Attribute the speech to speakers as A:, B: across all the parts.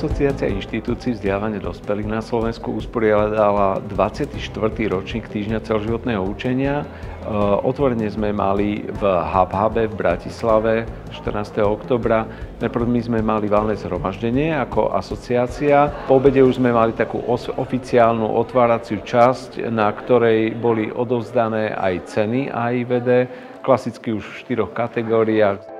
A: Asociácia inštitúcií vzdelávania dospelých na Slovensku usporiadala 24. ročník Týždňa celoživotného učenia. Otvorenie sme mali v Hubbe v Bratislave 14. októbra. Najprv my sme mali valné zhromaždenie ako asociácia. Po obede už sme mali takú oficiálnu otváraciu časť, na ktorej boli odovzdané aj ceny AIVD, klasicky už v 4 kategóriách.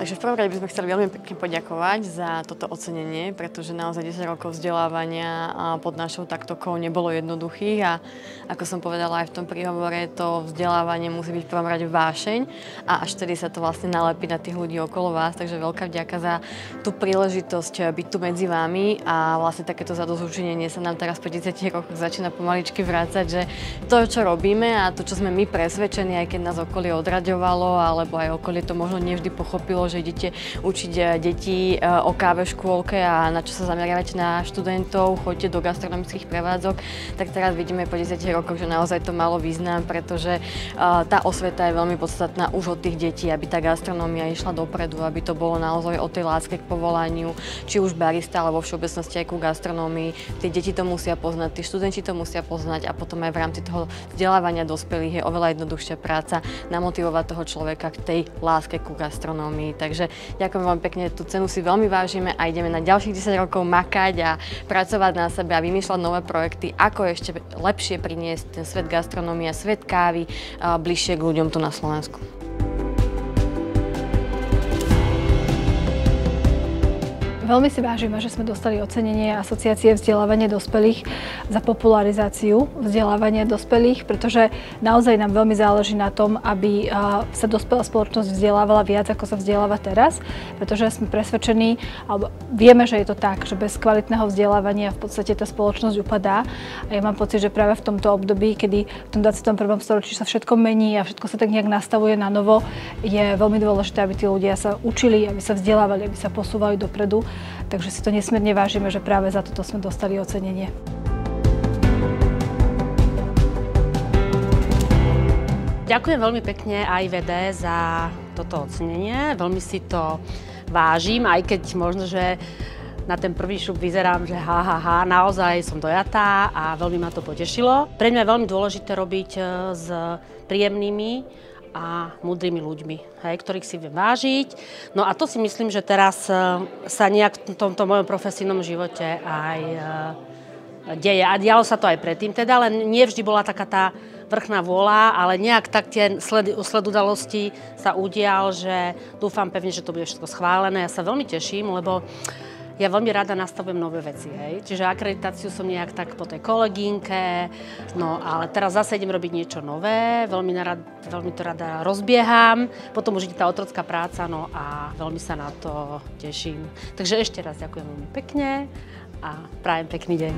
B: Takže v prvom rade by sme chceli veľmi pekne poďakovať za toto ocenenie, pretože naozaj 10 rokov vzdelávania pod našou taktokou nebolo jednoduchých a ako som povedala aj v tom príhovore, to vzdelávanie musí byť v prvom rade vášeň a až vtedy sa to vlastne nalepí na tých ľudí okolo vás, takže veľká vďaka za tú príležitosť byť tu medzi vami a vlastne takéto zadosťučinenie sa nám teraz po 10 rokoch začína pomaličky vrácať, že to, čo robíme a to, čo sme my presvedčení, aj keď nás okolie odraďovalo, alebo aj okolie to možno nevždy pochopilo, že idete učiť deti o káve v škôlke a na čo sa zameriavate na študentov, choďte do gastronomických prevádzok, tak teraz vidíme po 10 rokoch, že naozaj to malo význam, pretože tá osveta je veľmi podstatná už od tých detí, aby tá gastronómia išla dopredu, aby to bolo naozaj o tej láske k povolaniu, či už barista, alebo v všeobecnosti aj ku gastronómii. Tí deti to musia poznať, tí študenti to musia poznať a potom aj v rámci toho vzdelávania dospelých je oveľa jednoduchšia práca namotivovať toho človeka k tej láske ku gastronómii. Takže ďakujem vám pekne, tú cenu si veľmi vážime a ideme na ďalších 10 rokov makať a pracovať na sebe a vymýšľať nové projekty, ako ešte lepšie priniesť ten svet gastronómie, svet kávy bližšie k ľuďom tu na Slovensku.
C: Veľmi si vážime, že sme dostali ocenenie Asociácie vzdelávania dospelých za popularizáciu vzdelávania dospelých, pretože naozaj nám veľmi záleží na tom, aby sa dospelá spoločnosť vzdelávala viac, ako sa vzdeláva teraz, pretože sme presvedčení, alebo vieme, že je to tak, že bez kvalitného vzdelávania v podstate tá spoločnosť upadá. A ja mám pocit, že práve v tomto období, kedy v tom 21. storočí sa všetko mení a všetko sa tak nejak nastavuje na novo, je veľmi dôležité, aby tí ľudia sa učili, aby sa vzdelávali, aby sa posúvali dopredu. Takže si to nesmierne vážime, že práve za toto sme dostali ocenenie.
D: Ďakujem veľmi pekne AIVD za toto ocenenie. Veľmi si to vážim, aj keď možno, že na ten prvý šup vyzerám, že naozaj som dojatá a veľmi ma to potešilo. Pre mňa je veľmi dôležité robiť s príjemnými a múdrymi ľuďmi, ktorých si viem vážiť. No a to si myslím, že teraz sa nejak v tomto mojom profesijnom živote aj deje. A dialo sa to aj predtým teda, ale nie vždy bola taká tá vrchná vôľa, ale nejak tak tie sled udalostí sa udial, že dúfam pevne, že to bude všetko schválené. Ja sa veľmi teším, lebo ja veľmi rada nastavujem nové veci, Čiže akreditáciu som nejak tak po tej kolegynke, no ale teraz zase idem robiť niečo nové, veľmi to rada rozbieham, potom už ide tá otrocká práca, no a veľmi sa na to teším. Takže ešte raz ďakujem veľmi pekne a prajem pekný deň.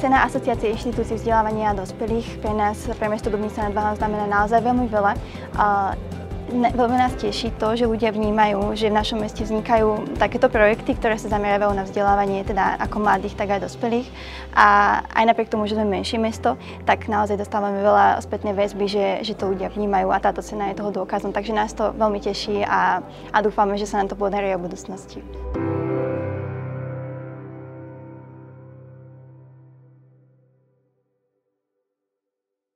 E: Cena Asociácie inštitúcií vzdelávania dospelých pre nás, pre mesto Dubnica nad Váhom znamená naozaj veľmi veľa. Veľmi nás teší to, že ľudia vnímajú, že v našom meste vznikajú takéto projekty, ktoré sa zameriavajú na vzdelávanie teda ako mladých, tak aj dospelých. A aj napriek tomu, že sme menšie mesto, tak naozaj dostávame veľa spätnej väzby, že to ľudia vnímajú a táto cena je toho dôkazom. Takže nás to veľmi teší a dúfame, že sa nám to podarí aj v budúcnosti.